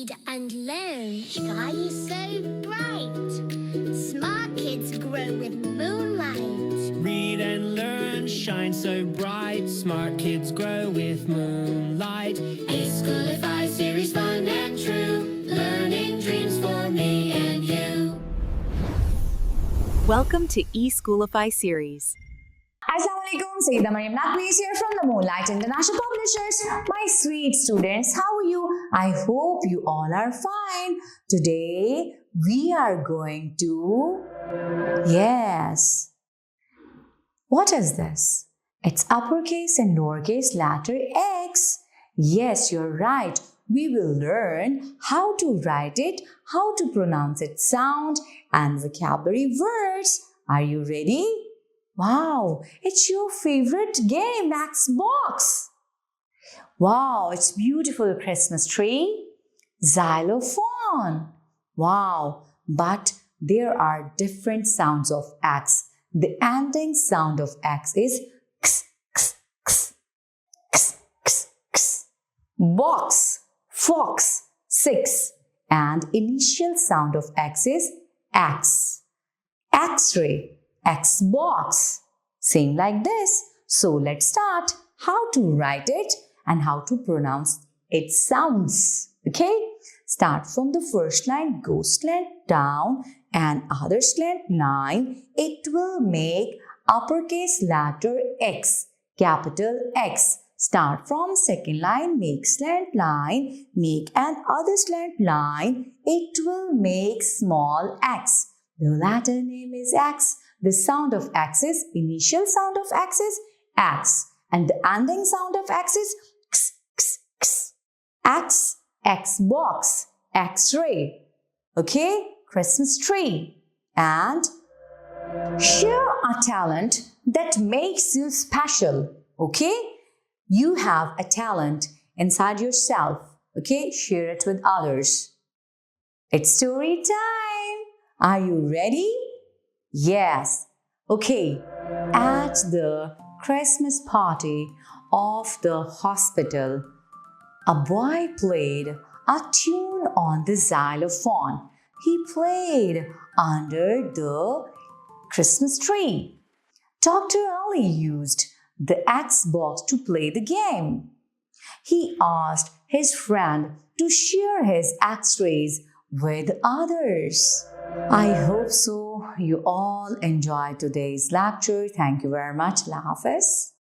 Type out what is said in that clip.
read and learn. Sky is so bright. Smart kids grow with moonlight. Read and learn, shine so bright. Smart kids grow with moonlight. eSchoolify series, fun and true. Learning dreams for me and you. Welcome to eSchoolify series. Assalamualaikum, Sayyida Maryam Naqvi here from the Moonlight International Publishers. My sweet students, how are you? I hope you all are fine. Today we are going to... Yes. What is this? It's uppercase and lowercase letter X. Yes, you're right. We will learn how to write it, how to pronounce its sound, and vocabulary words. Are you ready? Wow, it's your favorite game, Xbox. Wow, it's beautiful Christmas tree. Xylophone. Wow, but there are different sounds of X. The ending sound of X is x, x, x, x, x, x. Box, fox, 6. And initial sound of X is X. X-ray, Xbox. Same like this. So let's start how to write it and how to pronounce its sounds. Okay? Start from the first line, go slant down and other slant line. It will make uppercase letter X, capital X. Start from second line, make slant line, make an other slant line. It will make small x. The letter name is X. The sound of X is, initial sound of X is X. And the ending sound of X is X, X, X. X, Xbox, X-ray. Okay? Christmas tree. And share a talent that makes you special. Okay? You have a talent inside yourself. Okay? Share it with others. It's story time. Are you ready? Yes. Okay. At the Christmas party of the hospital, a boy played a tune on the xylophone. He played under the Christmas tree. Dr. Ali used the Xbox to play the game. He asked his friend to share his X-rays with others. I hope so. You all enjoyed today's lecture. Thank you very much. Allah Hafiz.